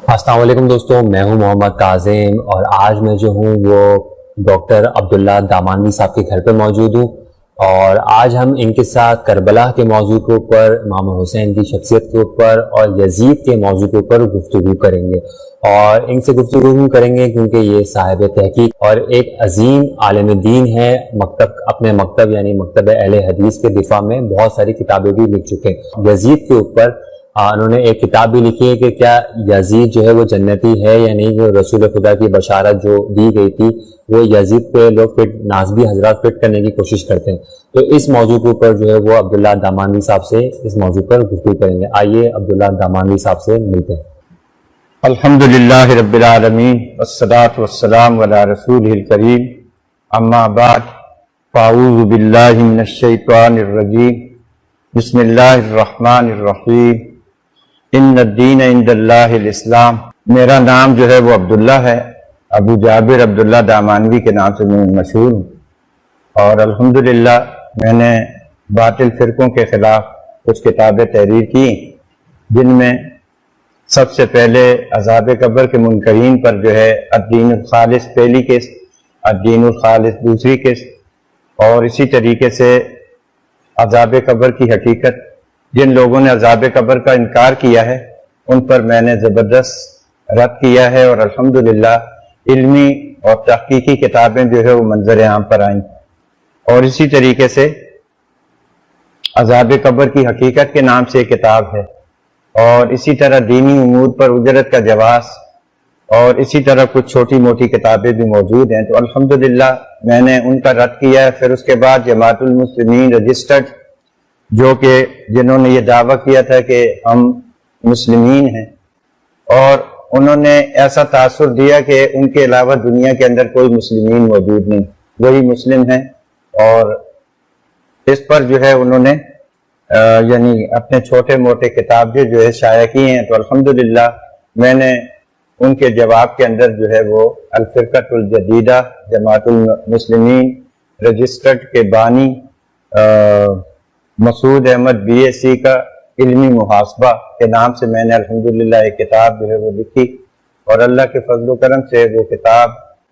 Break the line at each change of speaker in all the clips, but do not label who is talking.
السلام علیکم دوستوں، میں ہوں محمد کاظم اور آج میں جو ہوں وہ ڈاکٹر عبداللہ دامانوی صاحب کے گھر پہ موجود ہوں اور آج ہم ان کے ساتھ کربلا کے موضوع کے اوپر، امام حسین کی شخصیت کے اوپر اور یزید کے موضوع کے اوپر گفتگو کریں گے اور ان سے گفتگو کریں گے کیونکہ یہ صاحب تحقیق اور ایک عظیم عالم دین ہے۔ اپنے مکتب یعنی مکتب اہل حدیث کے دفاع میں بہت ساری کتابیں بھی لکھ چکے ہیں۔ یزید کے اوپر انہوں نے ایک کتاب بھی لکھی ہے کہ کیا یزید جو ہے وہ جنتی ہے یا نہیں، جو رسول خدا کی بشارت جو دی گئی تھی وہ یزید پہ لوگ نازبی حضرات فٹ کرنے کی کوشش کرتے ہیں۔ تو اس موضوع کے اوپر جو ہے وہ عبداللہ دامانوی صاحب سے اس موضوع پر گفتگو کریں گے۔ آئیے عبداللہ دامانوی صاحب سے ملتے ہیں۔
الحمدللہ رب العالمین والصلاة والسلام علی رسولہ الکریم، اما بعد فاعوذ باللہ من الشیطان الرجیم، بسم اللہ الرحمن الرحیم، ان الدین عند اللہ الاسلام۔ میرا نام جو ہے وہ عبداللہ ہے، ابو جابر عبداللہ دامانوی کے نام سے میں مشہور ہوں، اور الحمدللہ میں نے باطل فرقوں کے خلاف کچھ کتابیں تحریر کی، جن میں سب سے پہلے عذاب قبر کے منکرین پر جو ہے الدین الخالص پہلی قسط، الدین الخالص دوسری قسط، اور اسی طریقے سے عذاب قبر کی حقیقت، جن لوگوں نے عذاب قبر کا انکار کیا ہے ان پر میں نے زبردست رد کیا ہے، اور الحمدللہ علمی اور تحقیقی کتابیں جو ہے وہ منظر عام پر آئیں، اور اسی طریقے سے عذاب قبر کی حقیقت کے نام سے ایک کتاب ہے، اور اسی طرح دینی امور پر اجرت کا جواز، اور اسی طرح کچھ چھوٹی موٹی کتابیں بھی موجود ہیں۔ تو الحمدللہ میں نے ان کا رد کیا ہے۔ پھر اس کے بعد جماعت المسلمین رجسٹرڈ، جو کہ جنہوں نے یہ دعویٰ کیا تھا کہ ہم مسلمین ہیں، اور انہوں نے ایسا تاثر دیا کہ ان کے علاوہ دنیا کے اندر کوئی مسلمین موجود نہیں، وہی مسلم ہیں، اور اس پر جو ہے انہوں نے یعنی اپنے چھوٹے موٹے کتابیں جو ہے شائع کی ہیں۔ تو الحمدللہ میں نے ان کے جواب کے اندر جو ہے وہ الفرقۃ الجدیدہ جماعت المسلمین رجسٹرڈ کے بانی مسعود احمد BSc کا علمی محاسبہ کے نام سے میں نے الحمدللہ ایک کتاب جو ہے وہ لکھی، اور اللہ کے فضل و کرم سے وہ کتاب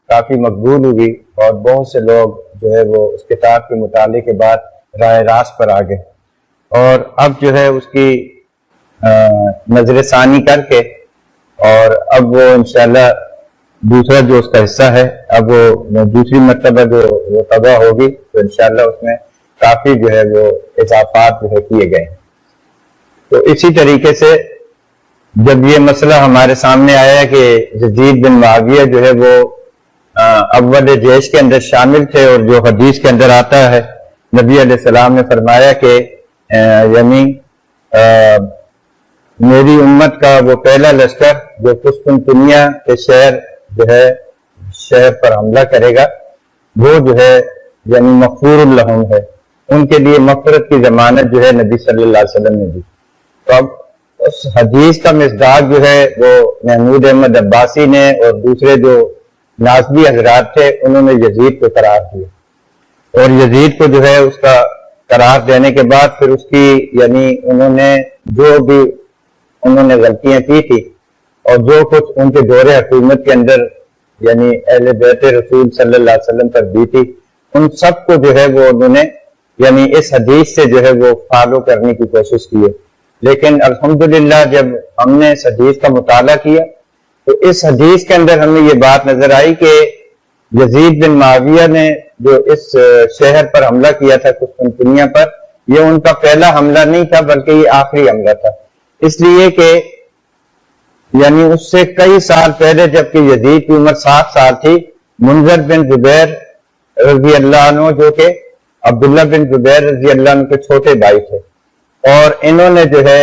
کافی مقبول ہوئی، اور بہت سے لوگ جو ہے وہ اس کتاب کے مطالعے کے بعد راہ راست پر آ گئے، اور اب جو ہے اس کی نظر ثانی کر کے، اور اب وہ انشاءاللہ دوسرا جو اس کا حصہ ہے، اب وہ دوسری مرتبہ جو وہ طبع ہوگی تو انشاءاللہ اس میں کافی جو ہے وہ اضافات جو ہے کیے گئے ہیں۔ تو اسی طریقے سے جب یہ مسئلہ ہمارے سامنے آیا کہ یزید بن معاویہ جو ہے وہ اول جیش کے اندر شامل تھے، اور جو حدیث کے اندر آتا ہے نبی علیہ السلام نے فرمایا کہ یعنی میری امت کا وہ پہلا لشکر جو قسطنطنیہ کے شہر پر حملہ کرے گا وہ جو ہے یعنی مغفور لہم ہے، ان کے لیے مغفرت کی ضمانت جو ہے نبی صلی اللہ علیہ وسلم نے دی۔ تو اب اس حدیث کا مصداق جو ہے وہ محمود احمد عباسی نے اور دوسرے جو نازبی حضرات تھے انہوں نے یزید کو قرار دیا، اور یزید کو جو ہے اس کا قرار دینے کے بعد پھر اس کی یعنی انہوں نے جو بھی انہوں نے غلطیاں کی تھی اور جو کچھ ان کے دور حکومت کے اندر یعنی اہل بیت رسول صلی اللہ علیہ وسلم پر دی تھی، ان سب کو جو ہے وہ انہوں نے یعنی اس حدیث سے جو ہے وہ فالو کرنے کی کوشش کی ہے۔ لیکن الحمدللہ جب ہم نے اس حدیث کا مطالعہ کیا تو اس حدیث کے اندر ہمیں یہ بات نظر آئی کہ یزید بن معاویہ نے جو اس شہر پر حملہ کیا تھا قسطنطنیہ پر، یہ ان کا پہلا حملہ نہیں تھا بلکہ یہ آخری حملہ تھا، اس لیے کہ یعنی اس سے کئی سال پہلے جبکہ یزید کی عمر 7 سال تھی، منذر بن زبیر رضی اللہ عنہ جو کہ عبداللہ بن زبیر رضی اللہ عنہ کے چھوٹے بھائی تھے، اور انہوں نے جو ہے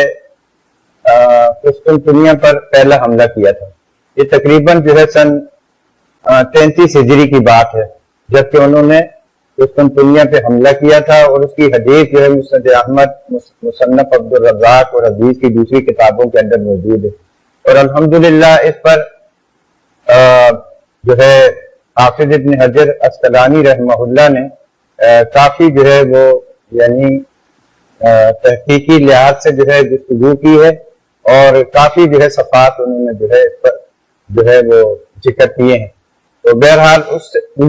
قسطنطنیہ پر پہلا حملہ کیا تھا۔ یہ تقریباً جو ہے سن 33 ہجری کی بات ہے جبکہ انہوں نے قسطنطنیہ پہ حملہ کیا تھا، اور اس کی حدیث جو ہے مسند احمد، مصنف عبد الرزاق اور حدیث کی دوسری کتابوں کے اندر موجود ہے، اور الحمدللہ اس پر جو ہے حافظ ابن حجر عسقلانی رحمہ اللہ نے کافی جو ہے وہ یعنی تحقیقی لحاظ سے جو ہے گفتگو کی ہے، اور کافی جو ہے صفات انہوں نے جو ہے وہ ذکر کیے ہیں. تو بہرحال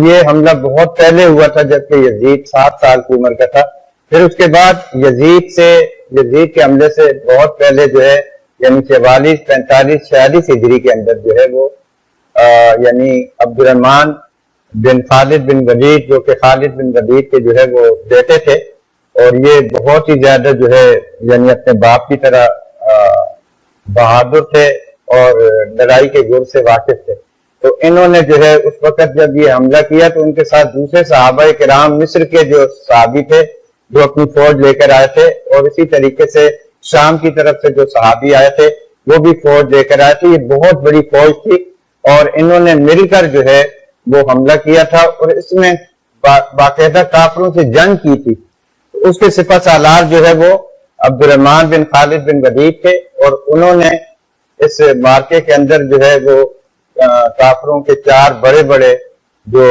یہ حملہ بہت پہلے ہوا تھا جبکہ یزید 7 سال کی عمر کا تھا. پھر اس کے بعد یزید کے حملے سے بہت پہلے جو ہے یعنی 44 45 46 ہجری کے اندر جو ہے وہ یعنی عبد الرحمن بن خالد بن ولید جو کہ خالد بن ولید کے جو ہے وہ بیٹے تھے اور یہ بہت ہی زیادہ جو ہے یعنی اپنے باپ کی طرح بہادر تھے اور لڑائی کے گر سے واقف تھے. تو انہوں نے جو ہے اس وقت جب یہ حملہ کیا تو ان کے ساتھ دوسرے صحابہ کرام مصر کے جو صحابی تھے جو اپنی فوج لے کر آئے تھے اور اسی طریقے سے شام کی طرف سے جو صحابی آئے تھے وہ بھی فوج لے کر آئے تھے. یہ بہت بڑی فوج تھی اور انہوں نے مل کر جو ہے وہ حملہ کیا تھا اور اس میں باقاعدہ کافروں سے جنگ کی تھی. اس کے سپہ سالار جو ہے وہ عبد الرحمن بن خالد بن ولید تھے اور انہوں نے اس مارکے کے اندر جو ہے وہ کافروں کے 4 بڑے بڑے جو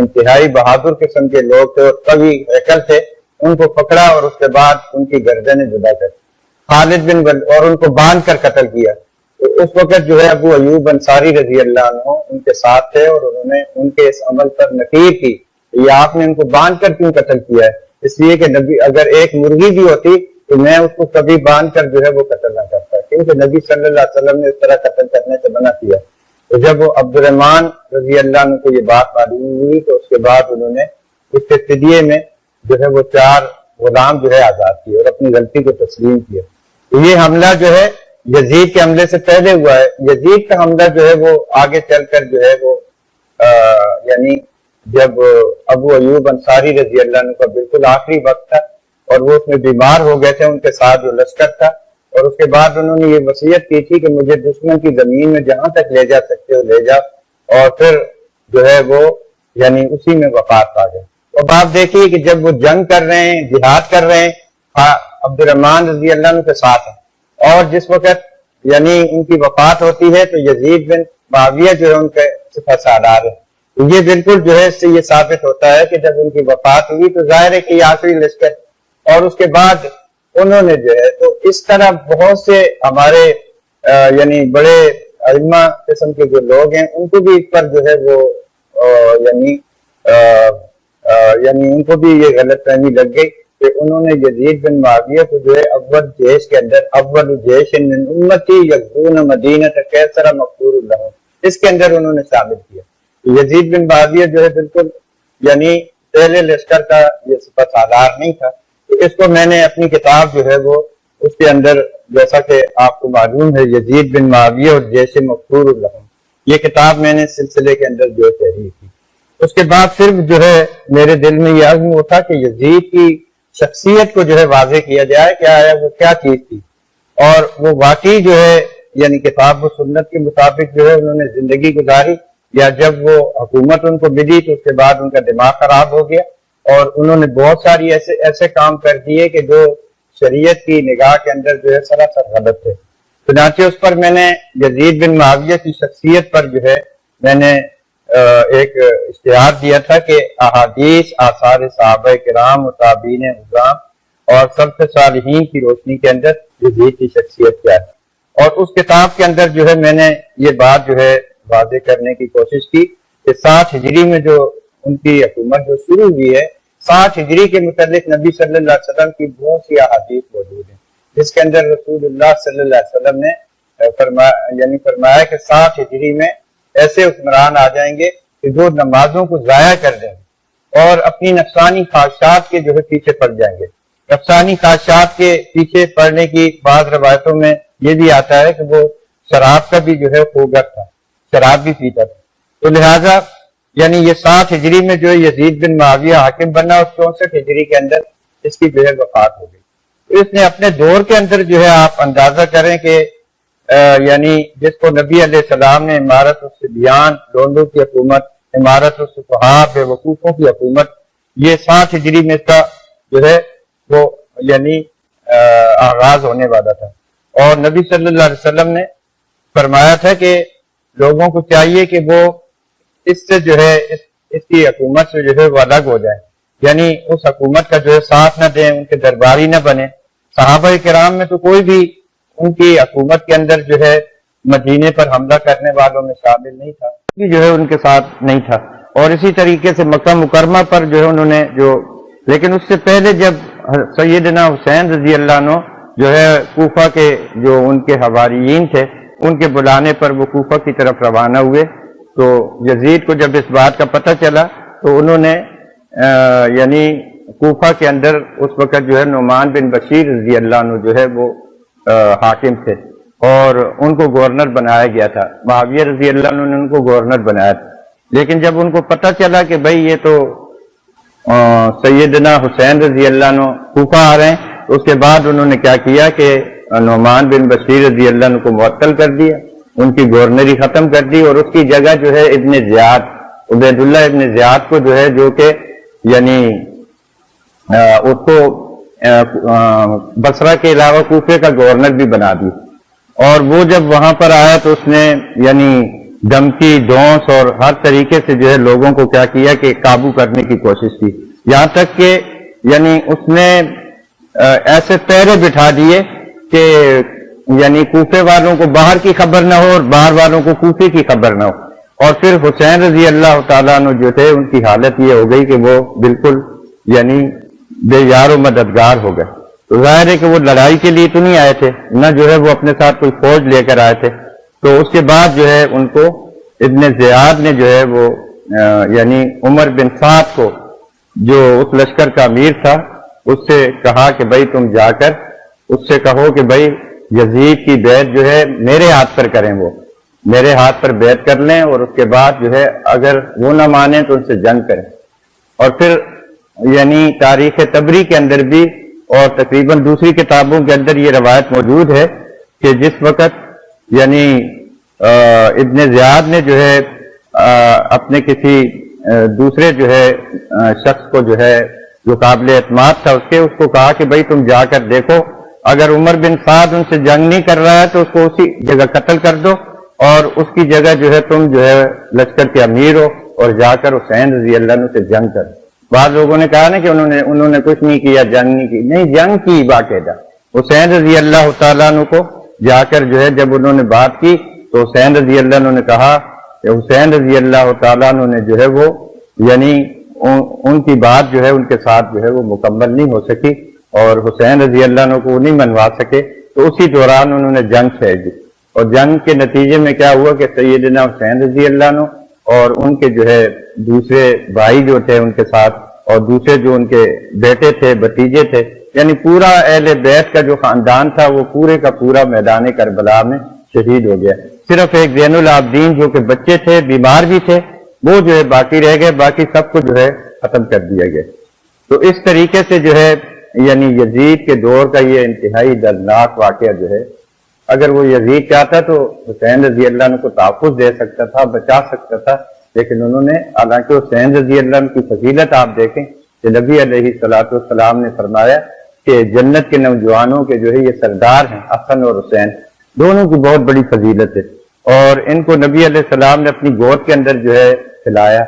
انتہائی بہادر قسم کے لوگ تھے اور قوی عقل تھے ان کو پکڑا اور اس کے بعد ان کی گردنیں جدا کر خالد بن ولید اور ان کو باندھ کر قتل کیا. تو اس وقت جو ہے ابو ایوب انصاری رضی اللہ عنہ ان کے ساتھ تھے اور انہوں نے ان کے اس عمل پر نکیر کی. یہ آپ نے ان کو باندھ کر کیوں قتل کیا ہے؟ اس لیے کہ نبی اگر ایک مرغی بھی ہوتی تو میں اس کو کبھی باندھ کر جو ہے وہ قتل نہ کرتا کیونکہ نبی صلی اللہ علیہ وسلم نے اس طرح قتل کرنے سے منع کیا. تو جب وہ عبد الرحمن رضی اللہ عنہ کو یہ بات معلوم ہوئی تو اس کے بعد انہوں نے اس کے فدیے میں جو ہے وہ 4 غلام جو ہے آزاد کیے اور اپنی غلطی کو تسلیم کیا. تو یہ حملہ جو ہے یزید کے حملے سے پہلے ہوا ہے. یزید کا حملہ جو ہے وہ آگے چل کر جو ہے وہ یعنی جب ابو ایوب انصاری رضی اللہ عنہ کا بالکل آخری وقت تھا اور وہ اس میں بیمار ہو گئے تھے ان کے ساتھ جو لشکر تھا اور اس کے بعد انہوں نے یہ وصیت کی تھی کہ مجھے دشمن کی زمین میں جہاں تک لے جا سکتے ہو لے جا اور پھر جو ہے وہ یعنی اسی میں وفات پا گئے. اب آپ دیکھیے کہ جب وہ جنگ کر رہے ہیں جہاد کر رہے ہیں عبد الرحمن رضی اللہ عنہ کے ساتھ ہیں اور جس وقت یعنی ان کی وفات ہوتی ہے تو یزید بن معاویہ جو ہے ان کے سپہ سالار ہے. یہ بالکل جو ہے اس سے یہ ثابت ہوتا ہے کہ جب ان کی وفات ہوئی تو ظاہر ہے کہ یہ آخری لشکر اور اس کے بعد انہوں نے جو ہے تو اس طرح بہت سے ہمارے یعنی بڑے ائمہ قسم کے جو لوگ ہیں ان کو بھی اس پر جو ہے وہ یعنی ان کو بھی یہ غلط فہمی لگ گئی کہ انہوں نے یزید بن معاویہ کو جو ہے اول جیش کے اندر اول جیش من امتی یغزون مدینہ کیسرا مغفور لہم اس کے اندر انہوں نے شامل کیا. یزید بن معاویہ جو ہے بالکل یعنی پہلے لشکر کا یہ سپہ سالار نہیں تھا. تو اس کو میں نے اپنی کتاب جو ہے وہ اس کے اندر جیسا کہ آپ کو معلوم ہے یزید بن معاویہ اور جیش مغفور لہم یہ کتاب میں نے سلسلے کے اندر جو تحریر کی. اس کے بعد پھر جو ہے میرے دل میں یہ عزم اٹھا کہ یزید کی شخصیت کو جو ہے واضح کیا جائے کیا ہے وہ کیا چیز تھی اور وہ واقعی جو ہے یعنی کتاب و سنت کے مطابق جو ہے انہوں نے زندگی گزاری یا جب وہ حکومت ان کو ملی تو اس کے بعد ان کا دماغ خراب ہو گیا اور انہوں نے بہت ساری ایسے کام کر دیے کہ جو شریعت کی نگاہ کے اندر جو ہے سراسر غلط تھے. چنانچہ اس پر میں نے یزید بن معاویہ کی شخصیت پر جو ہے میں نے ایک اشتہار دیا تھا کہ احادیث آثار صحابہ کرام و تابعین عظام اور سلف صالحین کی روشنی کے اندر یزید کی شخصیت کیا ہے اور اس کتاب کے اندر جو ہے میں نے یہ بات جو ہے واضح کرنے کی کوشش کی کہ 60 ہجری میں جو ان کی حکومت جو شروع ہوئی ہے 60 ہجری کے متعلق نبی صلی اللہ علیہ وسلم کی بہت سی احادیث موجود ہیں جس کے اندر رسول اللہ صلی اللہ علیہ وسلم نے فرمایا کہ 60 ہجری میں ایسے حکمران آ جائیں گے کہ جو نمازوں کو ضائع کر دیں گے اور اپنی نفسانی خواہشات کے جو ہے پیچھے پڑ جائیں گے. نفسانی خواہشات کے پیچھے پڑنے کی بعض روایتوں میں یہ بھی آتا ہے کہ وہ شراب کا بھی جو ہے خوگر تھا شراب بھی پیتا تھا. تو لہٰذا یعنی یہ 60 ہجری میں جو ہے یزید بن معاویہ حاکم بنا اور 64 ہجری کے اندر اس کی جو ہے وفات ہو گئی. اس نے اپنے دور کے اندر جو ہے آپ اندازہ کریں کہ یعنی جس کو نبی علیہ السلام نے امارت الصبیان لونڈوں کی حکومت امارت الصفحاء بے وقوفوں کی حکومت یہ 60 ہجری میں اس کا جو ہے وہ یعنی آغاز ہونے والا تھا اور نبی صلی اللہ علیہ وسلم نے فرمایا تھا کہ لوگوں کو چاہیے کہ وہ اس سے جو ہے اس کی حکومت سے جو ہے وہ الگ ہو جائیں یعنی اس حکومت کا جو ہے ساتھ نہ دیں ان کے درباری نہ بنے. صحابہ کرام میں تو کوئی بھی ان کی حکومت کے اندر جو ہے مدینے پر حملہ کرنے والوں میں شامل نہیں تھا، جو ہے ان کے ساتھ نہیں تھا. اور اسی طریقے سے مکہ مکرمہ پر جو ہے انہوں نے لیکن اس سے پہلے جب سیدنا حسین رضی اللہ عنہ جو ہے کوفہ کے جو ان کے حواریین تھے ان کے بلانے پر وہ کوفہ کی طرف روانہ ہوئے، تو یزید کو جب اس بات کا پتہ چلا تو انہوں نے یعنی کوفہ کے اندر اس وقت جو ہے نعمان بن بشیر رضی اللہ عنہ جو ہے وہ حاکم تھے اور ان کو گورنر بنایا گیا تھا. معاویہ رضی اللہ عنہ نے ان کو گورنر بنایا تھا. لیکن جب ان کو پتہ چلا کہ بھئی یہ تو سیدنا حسین رضی اللہ عنہ کوفہ آ رہے ہیں، تو اس کے بعد انہوں نے کیا کیا کہ نعمان بن بشیر رضی اللہ عنہ کو معطل کر دیا، ان کی گورنری ختم کر دی اور اس کی جگہ جو ہے ابن زیاد، عبید اللہ ابن زیاد کو جو ہے جو کہ یعنی اس کو بصرہ کے علاوہ کوفے کا گورنر بھی بنا دی. اور وہ جب وہاں پر آیا تو اس نے یعنی دھمکی ڈونس اور ہر طریقے سے جو ہے لوگوں کو کیا کیا کہ قابو کرنے کی کوشش کی، یہاں تک کہ یعنی اس نے ایسے پہرے بٹھا دیے کہ یعنی کوفے والوں کو باہر کی خبر نہ ہو اور باہر والوں کو کوفے کی خبر نہ ہو. اور پھر حسین رضی اللہ تعالیٰ عنہ جو تھے ان کی حالت یہ ہو گئی کہ وہ بالکل یعنی بے یار و مددگار ہو گئے. تو ظاہر ہے کہ وہ لڑائی کے لیے تو نہیں آئے تھے، نہ جو ہے وہ اپنے ساتھ کوئی فوج لے کر آئے تھے. تو اس کے بعد جو ہے ان کو ابن زیاد نے جو ہے وہ یعنی عمر بن سعد کو جو اس لشکر کا امیر تھا اس سے کہا کہ بھائی تم جا کر اس سے کہو کہ بھائی یزید کی بیعت جو ہے میرے ہاتھ پر کریں، وہ میرے ہاتھ پر بیعت کر لیں اور اس کے بعد جو ہے اگر وہ نہ مانیں تو ان سے جنگ کریں. اور پھر یعنی تاریخ طبری کے اندر بھی اور تقریباً دوسری کتابوں کے اندر یہ روایت موجود ہے کہ جس وقت یعنی ابن زیاد نے جو ہے اپنے کسی دوسرے جو ہے شخص کو جو ہے جو قابل اعتماد تھا اس کو کہا کہ بھائی تم جا کر دیکھو، اگر عمر بن سعد ان سے جنگ نہیں کر رہا ہے تو اس کو اسی جگہ قتل کر دو اور اس کی جگہ جو ہے تم جو ہے لشکر کے امیر ہو اور جا کر حسین رضی اللہ عنہ سے جنگ کرو. بعض لوگوں نے کہا نا کہ انہوں نے کچھ نہیں کیا، جنگ نہیں کی. نہیں، جنگ کی باقاعدہ. حسین رضی اللہ تعالیٰ عنہ کو جا کر جو ہے جب انہوں نے بات کی تو حسین رضی اللہ عنہ نے کہا کہ حسین رضی اللہ تعالیٰ عنہ نے جو ہے وہ یعنی ان کی بات جو ہے ان کے ساتھ جو ہے وہ مکمل نہیں ہو سکی اور حسین رضی اللہ عنہ کو نہیں منوا سکے. تو اسی دوران انہوں نے جنگ چھیڑ دی اور جنگ کے نتیجے میں کیا ہوا کہ سیدنا حسین رضی اللہ عنہ اور ان کے جو ہے دوسرے بھائی جو تھے ان کے ساتھ اور دوسرے جو ان کے بیٹے تھے بھتیجے تھے یعنی پورا اہل بیت کا جو خاندان تھا وہ پورے کا پورا میدان کربلا میں شہید ہو گیا. صرف ایک زین العابدین جو کہ بچے تھے بیمار بھی تھے وہ جو ہے باقی رہ گئے، باقی سب کو جو ہے ختم کر دیا گیا. تو اس طریقے سے جو ہے یعنی یزید کے دور کا یہ انتہائی دردناک واقعہ جو ہے اگر وہ یزید چاہتا تو حسین رضی اللہ عنہ کو تحفظ دے سکتا تھا، بچا سکتا تھا، لیکن انہوں نے حالانکہ حسین رضی اللہ عنہ کی فضیلت آپ دیکھیں کہ نبی علیہ الصلوۃ والسلام نے فرمایا کہ جنت کے نوجوانوں کے جو ہے یہ سردار ہیں، حسن اور حسین دونوں کی بہت بڑی فضیلت ہے. اور ان کو نبی علیہ السلام نے اپنی گود کے اندر جو ہے کھلایا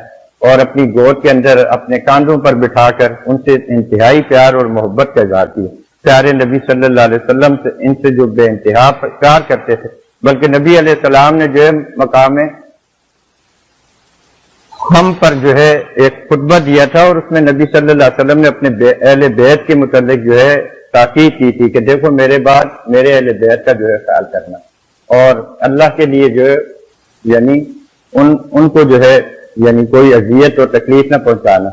اور اپنی گود کے اندر اپنے کاندھوں پر بٹھا کر ان سے انتہائی پیار اور محبت کا اظہار کیا. پیارے نبی صلی اللہ علیہ وسلم سے ان سے جو بے انتہا پیار کرتے تھے، بلکہ نبی علیہ السلام نے جو ہے مقام ہم پر جو ہے ایک خطبہ دیا تھا اور اس میں نبی صلی اللہ علیہ وسلم نے اپنے اہل بیت کے متعلق جو ہے تاکید کی تھی کہ دیکھو میرے بعد میرے اہل بیت کا جو ہے خیال کرنا اور اللہ کے لیے جو ہے یعنی ان کو جو ہے یعنی کوئی اذیت اور تکلیف نہ پہنچانا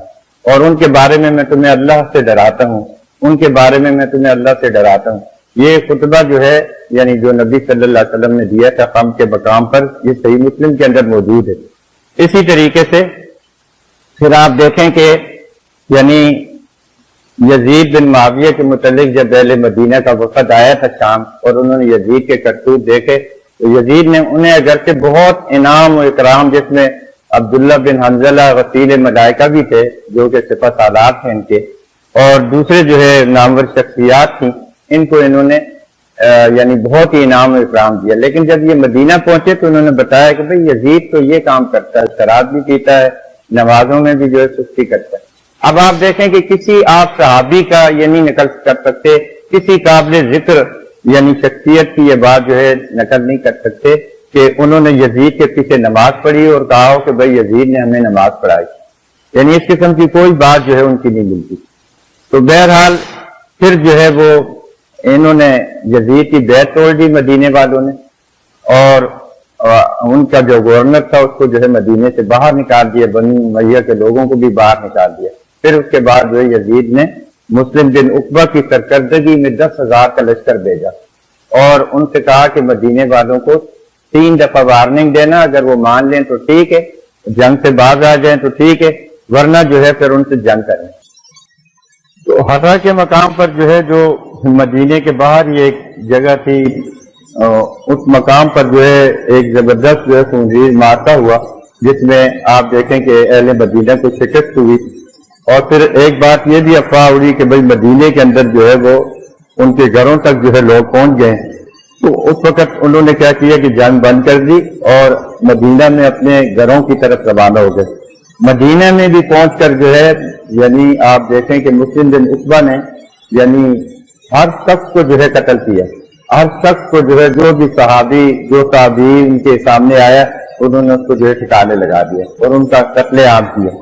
اور ان کے بارے میں تمہیں اللہ سے ڈراتا ہوں، ان کے بارے میں تمہیں اللہ سے ڈراتا ہوں. یہ خطبہ جو ہے یعنی جو نبی صلی اللہ علیہ وسلم نے دیا تھا ہم کے مقام پر، یہ صحیح مسلم کے اندر موجود ہے. اسی طریقے سے پھر آپ دیکھیں کہ یعنی یزید بن معاویہ کے متعلق جب اہل مدینہ کا وفد آیا تھا شام اور انہوں نے یزید کے کرتوت دیکھے تو یزید نے انہیں اگرچہ بہت انعام و اکرام، جس میں عبداللہ بن حنظلہ غسیل ملائکہ بھی تھے جو کہ سپہ سالار تھے ان کے، اور دوسرے جو ہے نامور شخصیات تھیں، ان کو انہوں نے یعنی بہت ہی انعام و اکرام دیا. لیکن جب یہ مدینہ پہنچے تو انہوں نے بتایا کہ بھئی یزید تو یہ کام کرتا ہے، شراب بھی پیتا ہے، نمازوں میں بھی جو ہے سستی کرتا ہے. اب آپ دیکھیں کہ کسی آپ صحابی کا یہ نہیں نقل کر سکتے، کسی قابل ذکر یعنی شخصیت کی یہ بات جو ہے نقل نہیں کر سکتے کہ انہوں نے یزید کے پیچھے نماز پڑھی اور کہا ہو کہ بھائی یزید نے ہمیں نماز پڑھائی، یعنی اس قسم کی کوئی بات جو ہے ان کی نہیں ملتی۔ تو بہرحال پھر جو ہے وہ انہوں نے یزید کی بیعت توڑ دی مدینے والوں نے، اور ان کا جو گورنر تھا اس کو جو ہے مدینے سے باہر نکال دیا، بنی امیہ کے لوگوں کو بھی باہر نکال دیا۔ پھر اس کے بعد جو ہے یزید نے مسلم بن عقبہ کی سرکردگی میں 10,000 کا لشکر بھیجا اور ان سے کہا کہ مدینے والوں کو 3 دفعہ وارننگ دینا، اگر وہ مان لیں تو ٹھیک ہے، جنگ سے باز آ جائیں تو ٹھیک ہے، ورنہ جو ہے پھر ان سے جنگ کریں۔ تو حرا کے مقام پر جو ہے جو مدینے کے باہر یہ ایک جگہ تھی، اس مقام پر جو ہے ایک زبردست جو ہے خنزیر مارتا ہوا، جس میں آپ دیکھیں کہ اہل مدینہ کو شکست ہوئی، اور پھر ایک بات یہ بھی افواہ اڑی کہ بھائی مدینے کے اندر جو ہے وہ ان کے گھروں تک جو ہے لوگ پہنچ گئے۔ تو اس وقت انہوں نے کیا کیا کہ جنگ بند کر دی اور مدینہ میں اپنے گھروں کی طرف روانہ ہو گئے۔ مدینہ میں بھی پہنچ کر جو ہے یعنی آپ دیکھیں کہ مسلم بن عقبہ نے یعنی ہر شخص کو جو ہے قتل کیا، ہر شخص کو جو ہے جو بھی صحابی جو تابعی ان کے سامنے آیا انہوں نے اس کو جو ہے ٹھکانے لگا دیا اور ان کا قتل عام کیا۔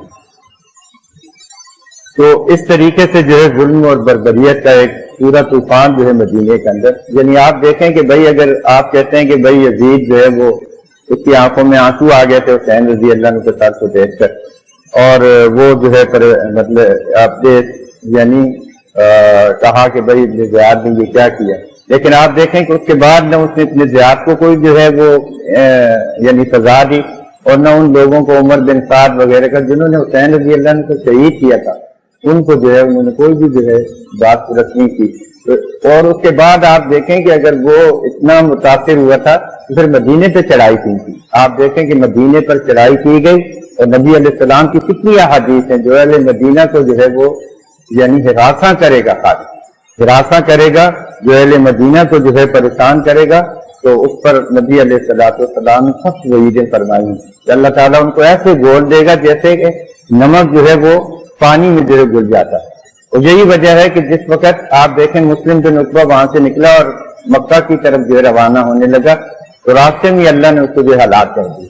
تو اس طریقے سے جو ہے ظلم اور بربریت کا ایک پورا طوفان جو ہے مدینے کے اندر، یعنی آپ دیکھیں کہ بھائی اگر آپ کہتے ہیں کہ بھائی یزید جو ہے وہ اس کی آنکھوں میں آنسو آ گئے تھے حسین رضی اللہ عنہ کے سر کو دیکھ کر، اور وہ جو ہے مطلب آپ نے یعنی کہا کہ بھائی زیاد نے یہ کیا کیا، لیکن آپ دیکھیں کہ اس کے بعد نہ اس نے اپنے زیاد کو کوئی جو ہے وہ یعنی سزا دی، اور نہ ان لوگوں کو عمر بن سعد وغیرہ کا جنہوں نے حسین رضی اللہ عنہ کو شہید کیا تھا ان کو جو ہے انہوں نے کوئی بھی جو ہے بات پورت نہیں کی۔ اور اس کے بعد آپ دیکھیں کہ اگر وہ اتنا متاثر ہوا تھا تو پھر مدینے پہ چڑھائی کی تھی۔ آپ دیکھیں کہ مدینے پر چڑھائی کی گئی اور نبی علیہ السلام کی کتنی احادیث ہیں جو اہل مدینہ کو جو ہے وہ یعنی ہراساں کرے گا، ہراساں کرے گا، جو اہل مدینہ کو جو ہے پریشان کرے گا، تو اس پر نبی علیہ السلام نے سخت وعیدیں فرمائی کہ اللہ تعالیٰ ان کو ایسے گول دے گا جیسے کہ نمک جو ہے وہ پانی میں جو ہے گل جاتا ہے۔ اور یہی وجہ ہے کہ جس وقت آپ دیکھیں مسلم بن عقبہ وہاں سے نکلا اور مکہ کی طرف جو ہے روانہ ہونے لگا تو راستے میں اللہ نے اس کو جو ہے ہلاک کر دی،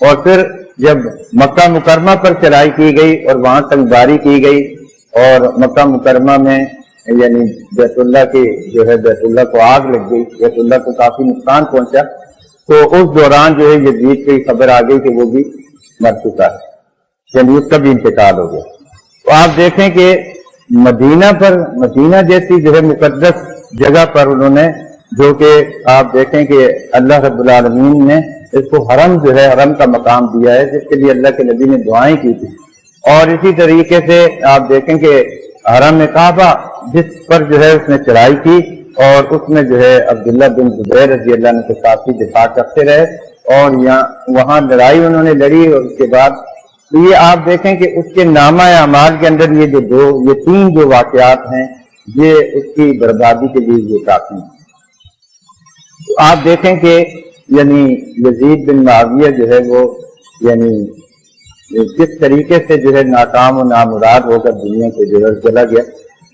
اور پھر جب مکہ مکرمہ پر چڑھائی کی گئی اور وہاں تنگباری کی گئی اور مکہ مکرمہ میں یعنی بیت اللہ کی جو ہے بیت اللہ کو آگ لگ گئی، بیت اللہ کو کافی نقصان پہنچا، تو اس دوران جو ہے یزید کی خبر آ گئی کہ وہ بھی مر چکا ہے، یعنی اس کا بھی انتقال ہو گیا۔ تو آپ دیکھیں کہ مدینہ جیسی جو ہے مقدس جگہ پر انہوں نے، جو کہ آپ دیکھیں کہ اللہ رب العالمین نے اس کو حرم جو ہے حرم کا مقام دیا ہے، جس کے لیے اللہ کے نبی نے دعائیں کی تھی، اور اسی طریقے سے آپ دیکھیں کہ حرم کعبہ جس پر جو ہے اس نے چڑھائی کی اور اس میں جو ہے عبداللہ بن زبیر رضی اللہ عنہ کے ساتھ دفاع کرتے رہے، اور وہاں لڑائی انہوں نے لڑی، اور اس کے بعد تو یہ آپ دیکھیں کہ اس کے نامہ اعمال کے اندر یہ 3 جو واقعات ہیں یہ اس کی بربادی کے لیے یہ کافی ہیں۔ تو آپ دیکھیں کہ یعنی یزید بن معاویہ جو ہے وہ یعنی کس طریقے سے جو ہے ناکام و نامراد ہو کر دنیا سے جو ہے چلا گیا،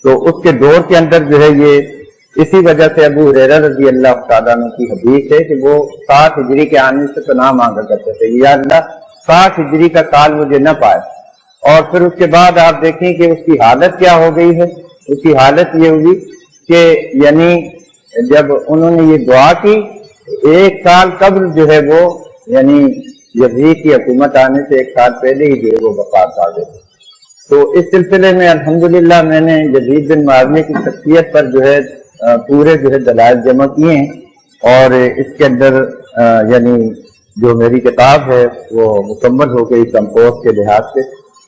تو اس کے دور کے اندر جو ہے یہ اسی وجہ سے ابو ہریرہ رضی اللہ تعالیٰ عنہ کی حدیث ہے کہ وہ 60 ہجری کے آنے سے پناہ مانگا کرتے تھے، یا اللہ 60 ہجری کا سال مجھے نہ پائے۔ اور پھر اس کے بعد آپ دیکھیں کہ اس کی حالت کیا ہو گئی ہے، اس کی حالت یہ ہوئی کہ یعنی جب انہوں نے یہ دعا کی 1 سال قبل جو ہے وہ یعنی یزید کی حکومت آنے سے 1 سال پہلے ہی جو ہے وہ وفات آ گئی۔ تو اس سلسلے میں الحمدللہ میں نے یزید بن معاویہ کی شخصیت پر جو ہے پورے جو ہے دلائل جمع کیے ہیں، اور اس کے اندر یعنی جو میری کتاب ہے وہ مکمل ہو گئی کمپوز کے لحاظ سے،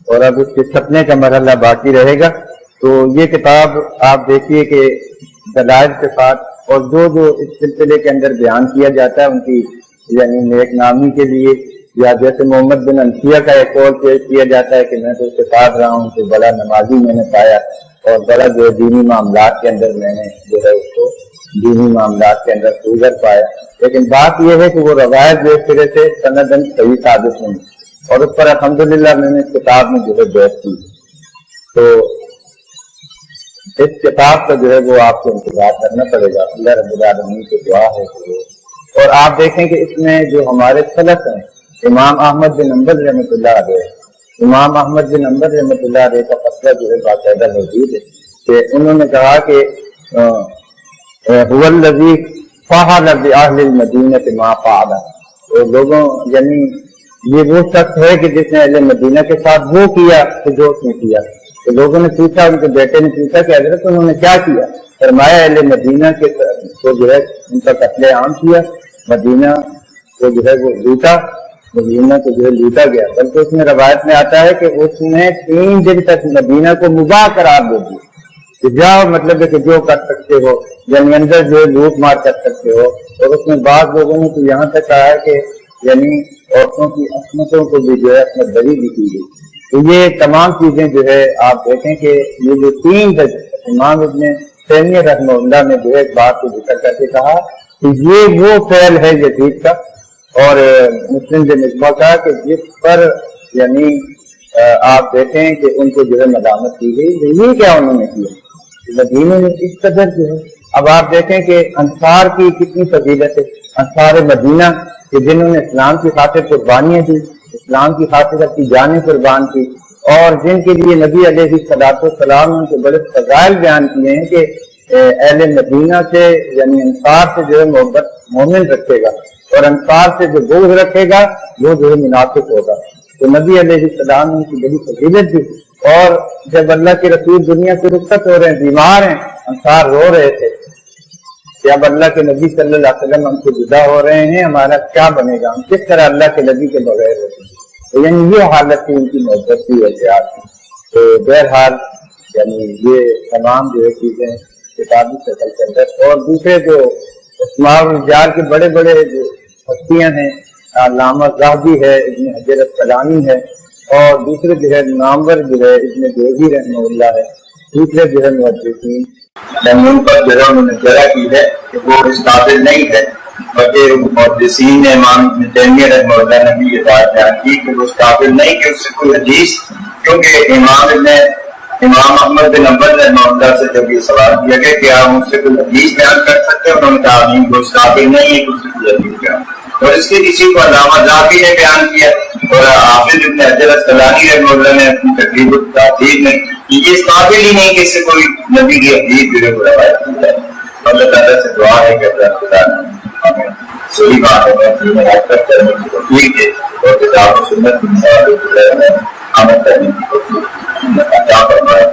اور اب اس کے چھپنے کا مرحلہ باقی رہے گا۔ تو یہ کتاب آپ دیکھیے کہ دلائل کے ساتھ اور جو اس سلسلے کے اندر بیان کیا جاتا ہے ان کی یعنی نیک نامی کے لیے، یا جیسے محمد بن انفیہ کا ایک قول پیش کیا جاتا ہے کہ میں تو اس کے ساتھ رہا ہوں کہ بڑا نمازی میں نے پایا اور بڑا جو دینی معاملات کے اندر میں نے جو ہے اس کو دینی معاملات کے اندر سوزر پایا، لیکن بات یہ ہے کہ وہ روایت جو سرے سے سندن صحیح ثابت نہیں، اور اس پر الحمدللہ میں نے اس کتاب میں جو ہے بحث کی۔ تو اس کتاب کا جو ہے وہ آپ کو انتظار کرنا پڑے گا. اللہ رب العالمین سے دعا ہے اور آپ دیکھیں کہ اس میں جو ہمارے سلف ہیں, امام احمد بن حنبل رحمۃ اللہ علیہ, امام احمد بن حنبل رحمۃ اللہ علیہ کا فتویٰ جو ہے باقاعدہ موجود ہے کہ انہوں نے کہا کہ هو الذی فعل بأہل المدینہ ما فعل, تو لوگوں یعنی یہ وہ شخص ہے کہ جس نے اہل مدینہ کے ساتھ وہ کیا کہ جو اس نے کیا. تو لوگوں نے پوچھا, ان کے بیٹے نے پوچھا کہ حضرت انہوں نے کیا کیا؟ فرمایا اہل مدینہ کے کو جو ہے ان کا قتل عام کیا, مدینہ کو جو ہے وہ لوٹا, مدینہ کو جو ہے لوٹا گیا. بلکہ اس میں روایت میں آتا ہے کہ اس نے 3 دن تک مدینہ کو مباح قرار دے دیا کہ جاؤ, مطلب ہے کہ جو کر سکتے ہو, یعنی اندر جو لوٹ مار کر سکتے ہو. اور اس میں بعض لوگوں نے تو یہاں تک کہا ہے کہ یعنی عورتوں کی عصمتوں کو بھی جو ہے عصمت دری بھی کی گئی. تو یہ تمام چیزیں جو ہے آپ دیکھیں کہ یہ جو 3 امام ابن تیمیہ رحمہ اللہ نے جو ہے ایک بات کو ذکر کر کے کہا کہ یہ وہ فعل ہے یزید کا اور مسلم بن مصباح کا کہ جس پر یعنی آپ دیکھیں کہ ان کو جو ہے ملامت کی گئی. یہ کیا انہوں نے کیا مدینے میں اس قدر جو ہے. اب آپ دیکھیں کہ انصار کی کتنی فضیلت ہے, انصار مدینہ کہ جنہوں نے اسلام کی خاطر قربانیاں دی, اسلام کی خاطر اپنی جانیں قربان کی, اور جن کے لیے نبی علیہ السلام نے بڑے فضائل بیان کیے ہیں کہ اہل مدینہ سے یعنی انصار سے جو ہے محبت مومن رکھے گا اور انصار سے جو بغض رکھے گا وہ جو ہے منافق ہوگا. تو نبی علیہ السلام نے ان کی بڑی فضیلت دی. اور جب اللہ کے رسول دنیا سے رخصت ہو رہے ہیں, بیمار ہیں, انصار رو رہے تھے کہ اب اللہ کے نبی صلی اللہ علیہ وسلم ہم سے جدا ہو رہے ہیں, ہمارا کیا بنے گا, ہم کس طرح اللہ کے نبی کے بغیر رہتے ہیں. تو یعنی یہ حالت تھی ان کی محبت کی احتیاط کی. تو بہرحال یعنی یہ تمام جو ہے چیزیں کتابی شکل کے اندر. اور دوسرے جو اسماء الرجال کے بڑے بڑے جو ہستیاں ہیں, علامہ ذہبی ہے, ابن حجر اسقلانی ہے, اور دوسرے جو ہے نامور جو ہے ابن جوزی رحمہ اللہ ہے, دوسرے جو ہے محدثین
ان پر جو ہے انہوں نے جرح کی ہے کہ وہ اس قابل نہیں ہے, بلکہ محدثین نے امام ابن تیمیہ رحمہ اللہ نے بھی یہ بات بیان کی کہ وہ اس قابل نہیں کہ اس سے کوئی حدیث, کیونکہ امام احمد بن حنبل رحمہ اللہ سے جب یہ سوال کیا گیا کہ آپ اس سے کوئی حدیث بیان کر سکتے ہیں, انہوں نے کہا نہیں, وہ اس قابل نہیں ہے کہ اس سے کوئی حدیث بیان. اور اس کے کسی کو علامہ ذہبی نے بیان کیا اور حافظ ابن حجر اسقلانی رحمہ اللہ نے اپنی تقریب التحذیب میں یہ اس قابل ہی نہیں کہ اس سے کوئی نبی کی حدیث جو ہے وہ روایت کی جائے. اللہ تعالیٰ سے دعا ہے کہ اللہ تعالیٰ ہمیں صحیح بات میں حرکت کرنے کی توفیق دے اور کتاب و سنت میں عمل کرنے کی توفیق عطا فرمائے.